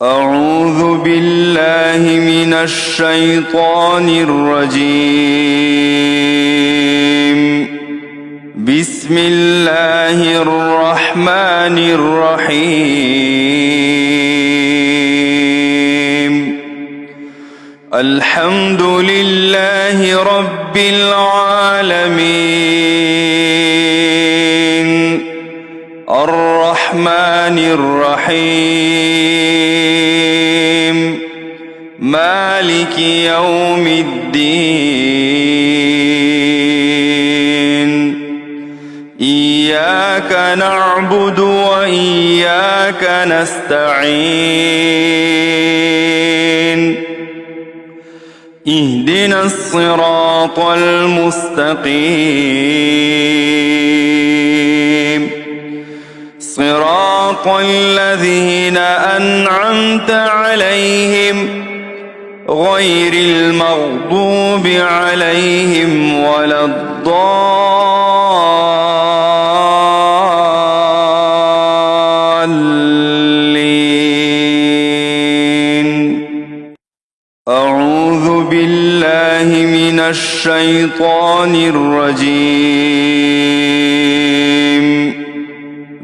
أعوذ بالله من الشيطان الرجيم. بسم الله الرحمن الرحيم. الحمد لله رب العالمين الرحمن الرحيم مالك يوم الدين. إياك نعبد وإياك نستعين. اهدنا الصراط المستقيم صراط الذين أنعمت عليهم غير المغضوب عليهم ولا الضالين. أعوذ بالله من الشيطان الرجيم.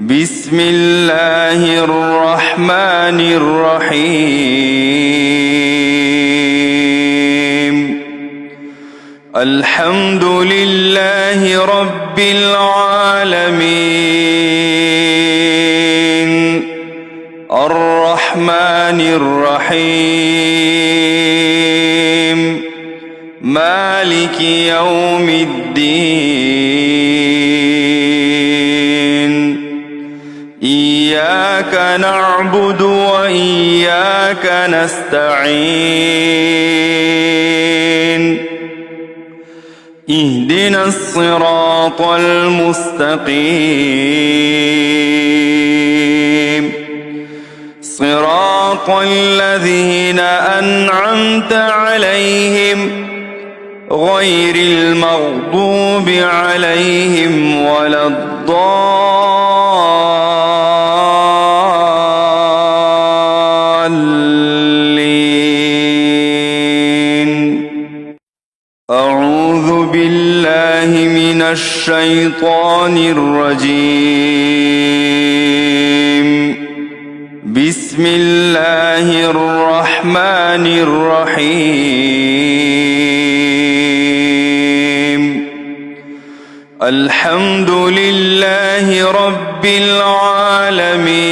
بسم الله الرحمن الرحيم. الحمد لله رب العالمين الرحمن الرحيم مالك يوم الدين. إياك نعبد وإياك نستعين. اهدنا الصراط المستقيم صراط الذين أنعمت عليهم غير المغضوب عليهم ولا الضالين. أعوذ بالله من الشيطان الرجيم. بسم الله الرحمن الرحيم. الحمد لله رب العالمين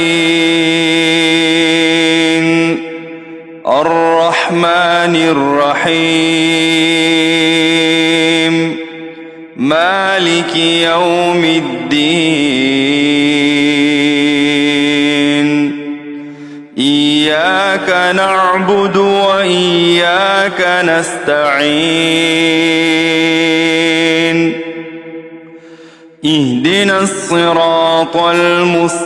الرحمن الرحيم مالك يوم الدين. إياك نعبد وإياك نستعين. اهدنا الصراط المستقيم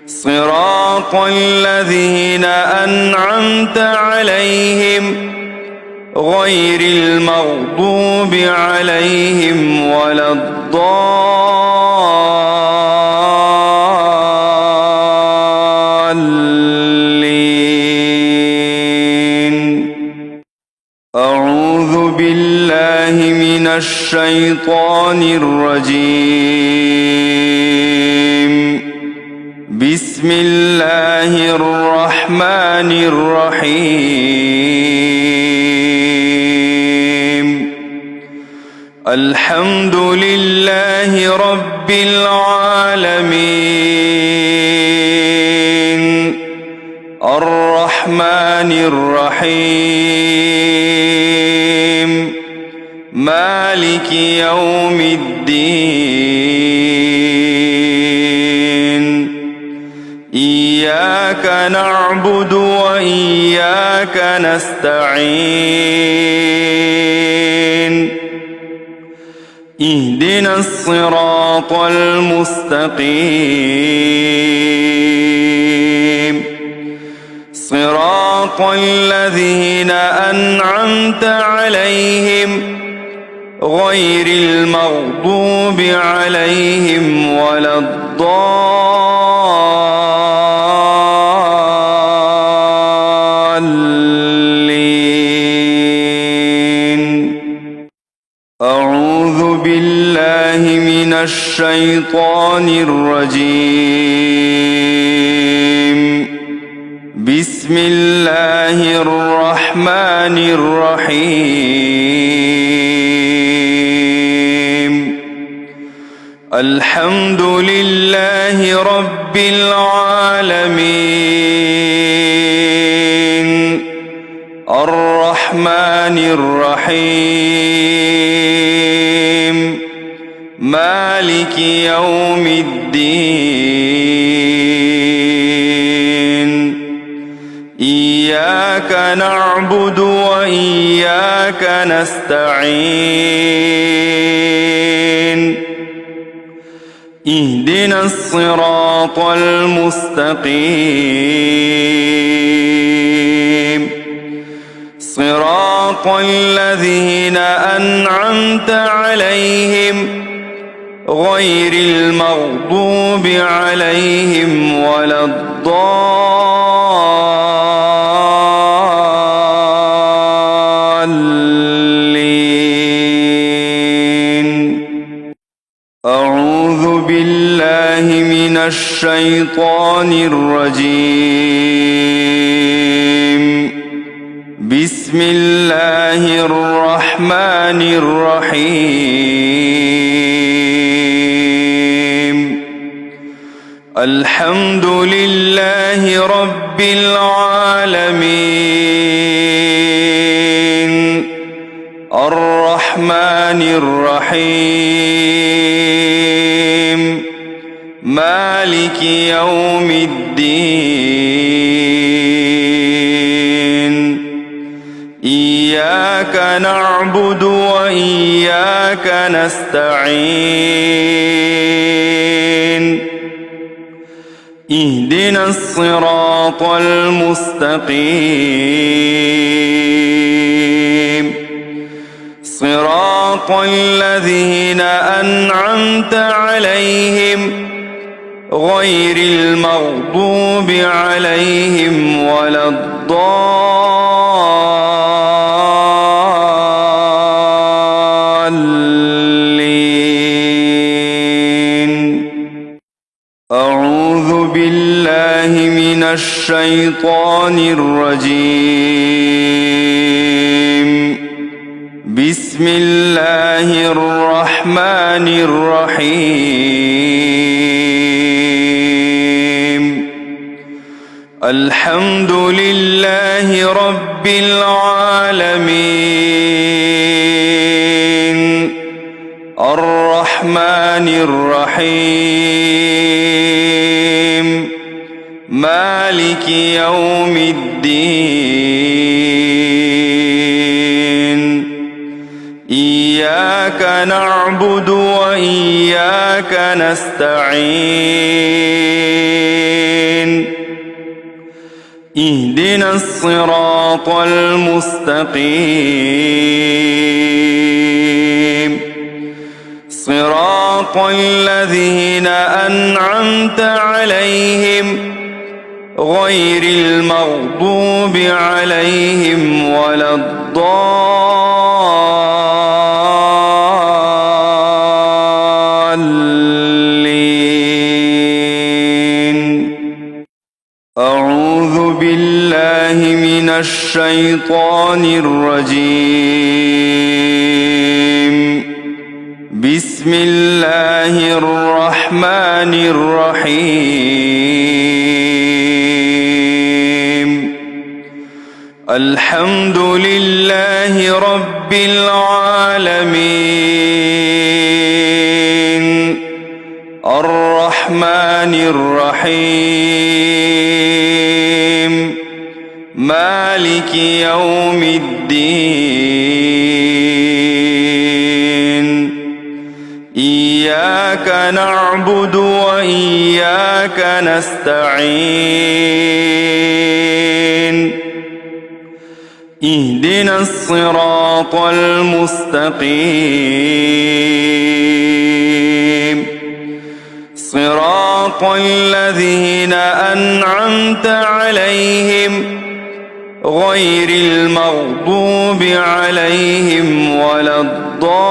صراط الذين أنعمت عليهم غير المغضوب عليهم ولا الضالين. أعوذ بالله من الشيطان الرجيم. بسم الله الرحمن الرحيم. الحمد لله رب العالمين الرحمن الرحيم مالك يوم الدين. إياك نعبد وإياك نستعين. اهدنا الصراط المستقيم صراط الذين أنعمت عليهم غير المغضوب عليهم ولا الضالين. أعوذ بالله من الشيطان الرجيم. بسم الله الرحمن الرحيم. الحمد لله رب العالمين الرحمن الرحيم مالك يوم الدين. إياك نعبد وإياك نستعين. اهدنا الصراط المستقيم صراط الذين أنعمت عليهم غير المغضوب عليهم ولا الضالين. أعوذ بالله من الشيطان الرجيم. بسم الله الرحمن الرحيم. الحمد لله رب العالمين الرحمن الرحيم مالك يوم الدين. إياك نعبد وإياك نستعين. اهدنا الصراط المستقيم صراط الذين أنعمت عليهم غير المغضوب عليهم ولا الضالين. أعوذ بالله من الشيطان الرجيم. بسم الله الرحمن الرحيم. الحمد لله رب العالمين الرحمن الرحيم مالك يوم الدين. إياك نعبد وإياك نستعين. اهدنا الصراط المستقيم صراط الذين أنعمت عليهم غير المغضوب عليهم ولا الضالين. أعوذ بالله من الشيطان الرجيم. بسم الله الرحمن الرحيم. الحمد لله رب العالمين الرحمن الرحيم مالك يوم الدين. إياك نعبد وإياك نستعين. اهدنا الصراط المستقيم صراط الذين أنعمت عليهم غير المغضوب عليهم ولا الضالين.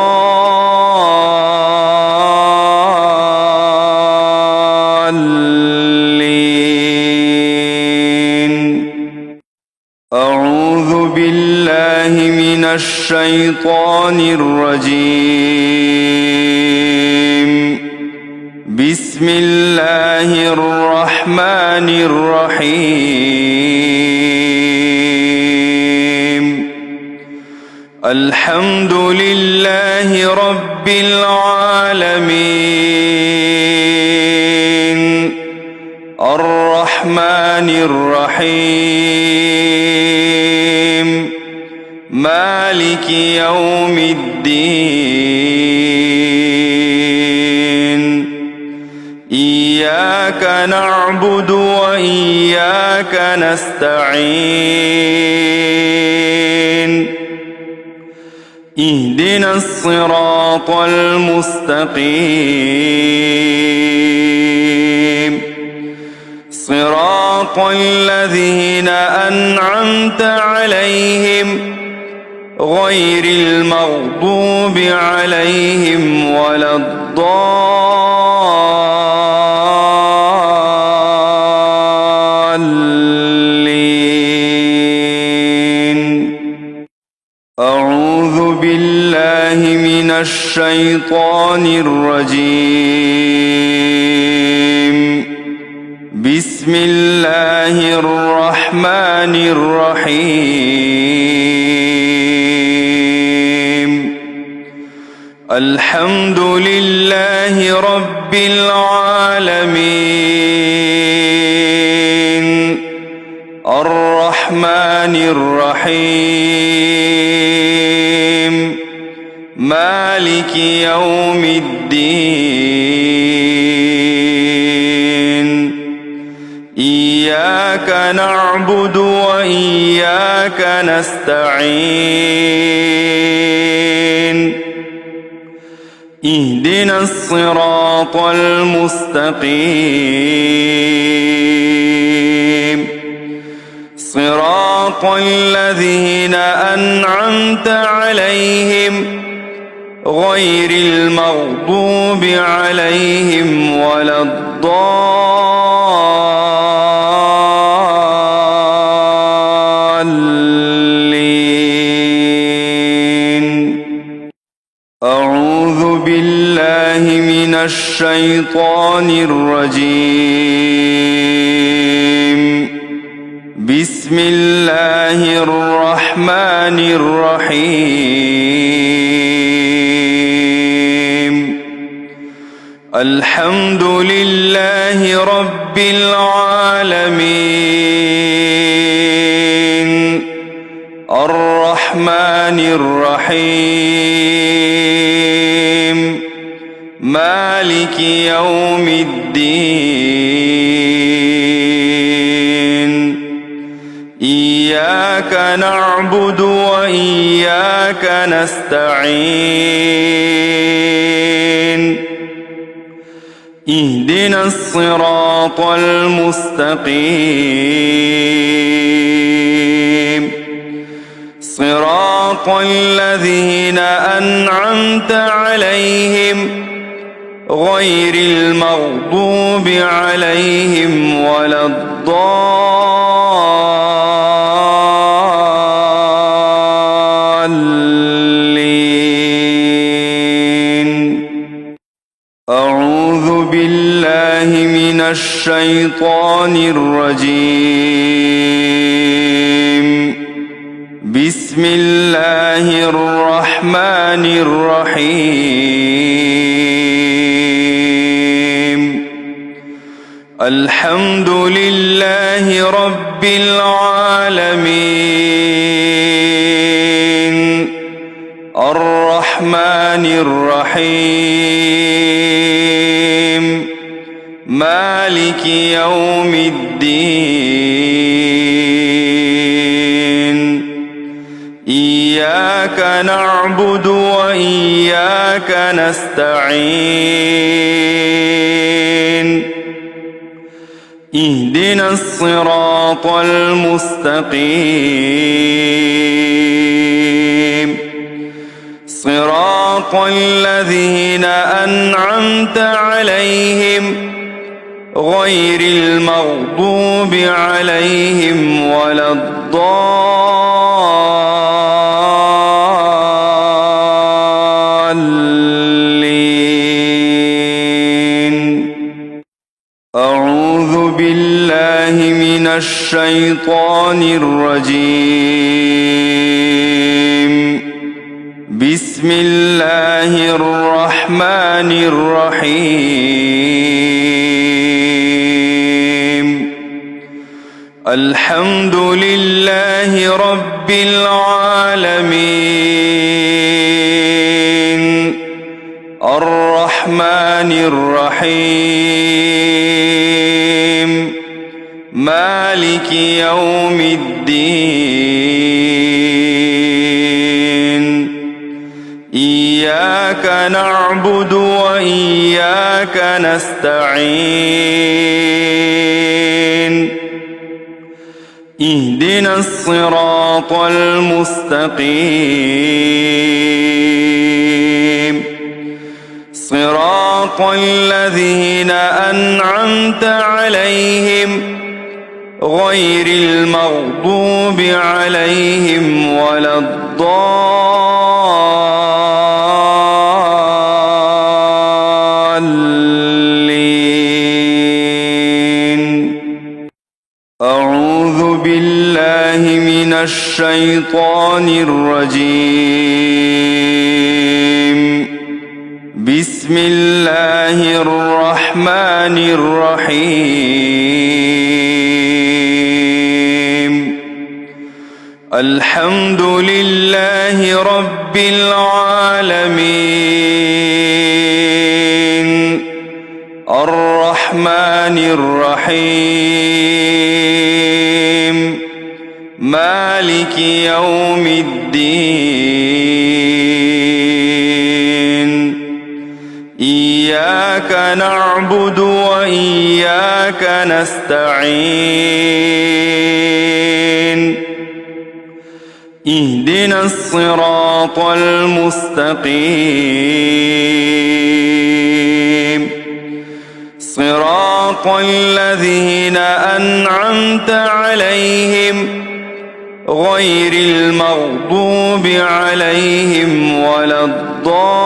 أعوذ بالله من الشيطان الرجيم. بسم الله الرحمن الرحيم. الحمد لله رب العالمين الرحمن الرحيم مالك يوم الدين. إياك نعبد وإياك نستعين. اهدنا الصراط المستقيم صراط الذين أنعمت عليهم غير المغضوب عليهم ولا الضالين. أعوذ بالله من الشيطان الرجيم. بسم الله الرحمن الرحيم. الحمد لله رب العالمين الرحمن الرحيم مالك يوم الدين. إياك نعبد وإياك نستعين. اهدنا الصراط المستقيم صراط الذين أنعمت عليهم غير المغضوب عليهم ولا الضالين. أعوذ بالله من الشيطان الرجيم. بسم الله الرحمن الرحيم. الحمد لله رب العالمين الرحمن الرحيم مالك يوم الدين. إياك نعبد وإياك نستعين. اهدنا الصراط المستقيم صراط الذين أنعمت عليهم غير المغضوب عليهم ولا الضالين. أعوذ بالله من الشيطان الرجيم. بسم الله الرحمن الرحيم. الحمد لله رب العالمين الرحمن الرحيم مالك يوم الدين. إياك نعبد وإياك نستعين اهدنا الصراط المستقيم صراط الذين أنعمت عليهم غير المغضوب عليهم ولا الضالين. أعوذ بالله من الشيطان الرجيم. بسم الله الرحمن الرحيم. الحمد لله رب العالمين الرحمن الرحيم مالك يوم الدين. إياك نعبد وإياك نستعين اهدنا الصراط المستقيم صراط الذين أنعمت عليهم غير المغضوب عليهم ولا الضالين. أعوذ بالله من الشيطان الرجيم. بسم الله الرحمن الرحيم. الحمد لله رب العالمين الرحمن الرحيم مالك يوم الدين. إياك نعبد وإياك نستعين اهدنا الصراط المستقيم صراط الذين أنعمت عليهم غير المغضوب عليهم ولا الضالين.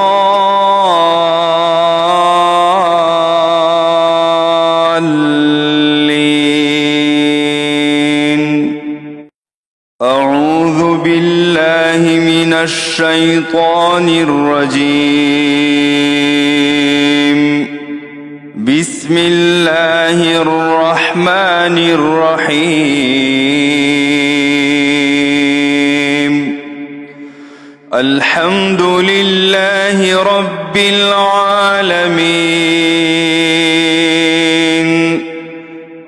أعوذ بالله من الشيطان الرجيم. بسم الله الرحمن الرحيم. الحمد لله رب العالمين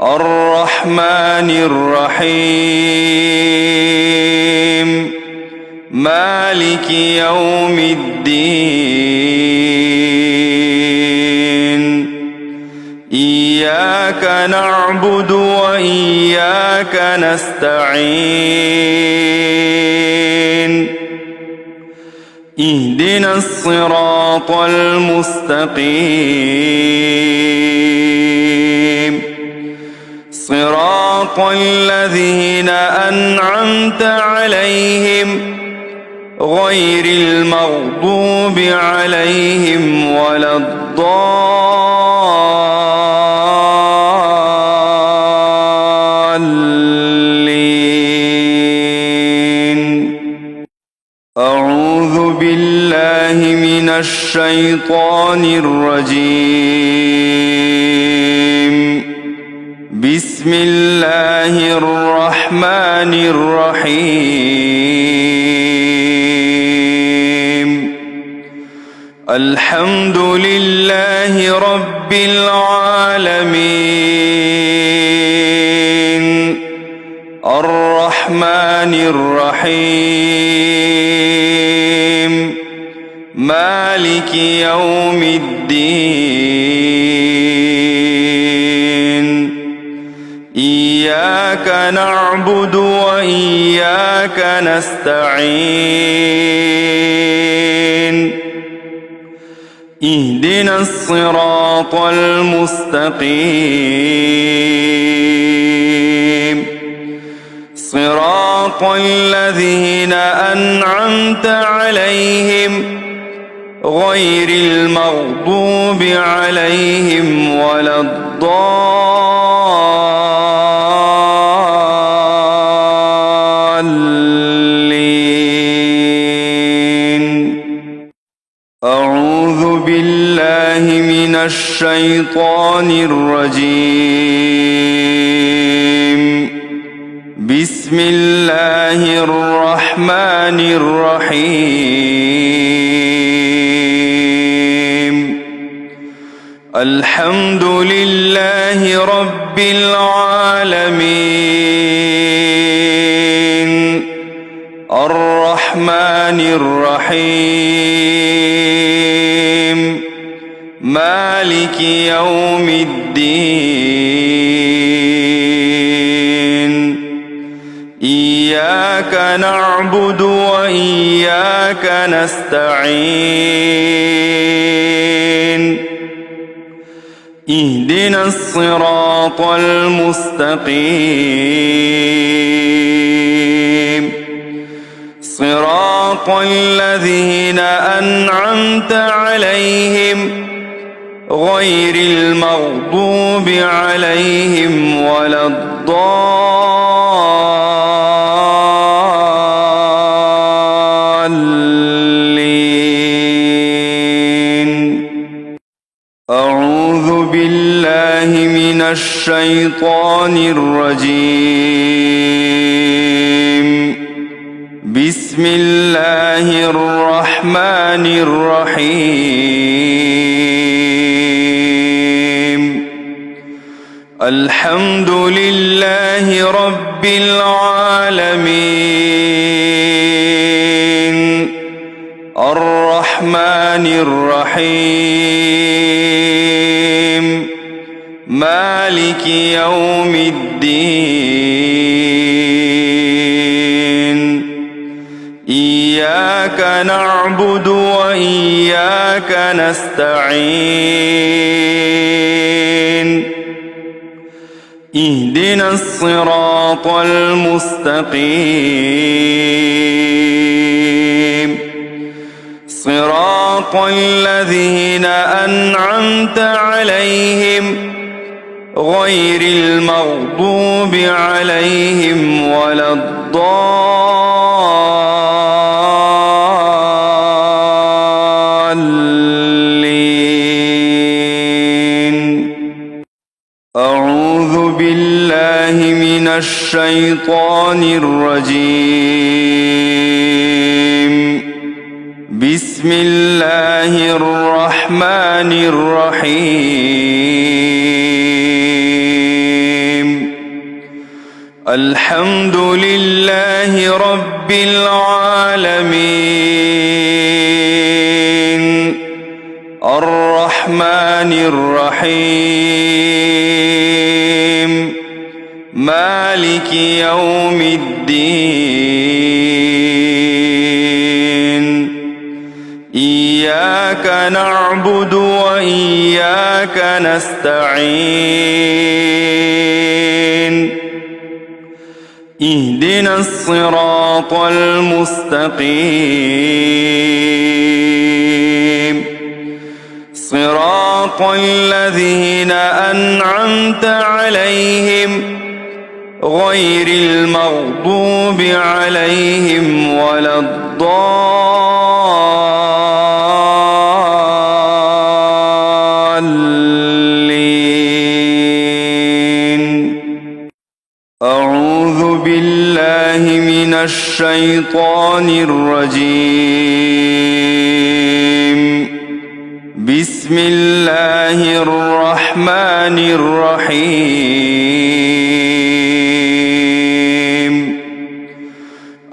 الرحمن الرحيم مالك يوم الدين. إياك نعبد وإياك نستعين اهدنا الصراط المستقيم صراط الذين أنعمت عليهم غير المغضوب عليهم ولا الضالين. أعوذ بالله من الشيطان الرجيم. بسم الله الرحمن الرحيم. الحمد لله رب العالمين الرحمن الرحيم إياك نعبد وإياك نستعين اهدنا الصراط المستقيم صراط الذين أنعمت عليهم غير المغضوب عليهم ولا الضالين أعوذ بالله من الشيطان الرجيم بسم الله الرحمن الرحيم الحمد لله رب العالمين الرحمن الرحيم مالك يوم الدين إياك نعبد وإياك نستعين اهدنا الصراط المستقيم صراط الذين أنعمت عليهم غير المغضوب عليهم ولا الضالين أعوذ بالله من الشيطان الرجيم بسم الله الرحمن الرحيم الحمد لله رب العالمين الرحمن الرحيم مالك يوم الدين إياك نعبد وإياك نستعين اهدنا الصراط المستقيم صراط الذين أنعمت عليهم غير المغضوب عليهم ولا الضالين أعوذ بالله من الشيطان الرجيم بسم الله الرحمن الرحيم الحمد لله رب العالمين الرحمن الرحيم مالك يوم الدين إياك نعبد وإياك نستعين اهدنا الصراط المستقيم صراط الذين أنعمت عليهم غير المغضوب عليهم ولا الضالين أعوذ بالله من الشيطان الرجيم بسم الله الرحمن الرحيم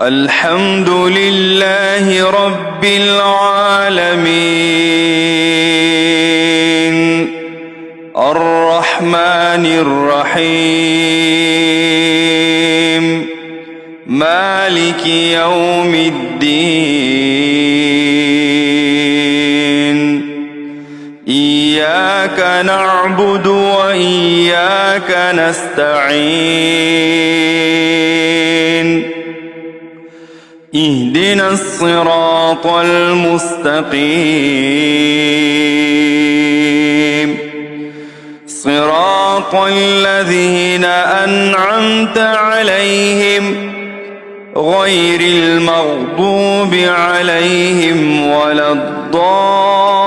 الحمد لله رب العالمين الرحمن الرحيم مالك يوم الدين إياك نعبد وإياك نستعين اهدنا الصراط المستقيم صراط الذين أنعمت عليهم غير المغضوب عليهم ولا الضالين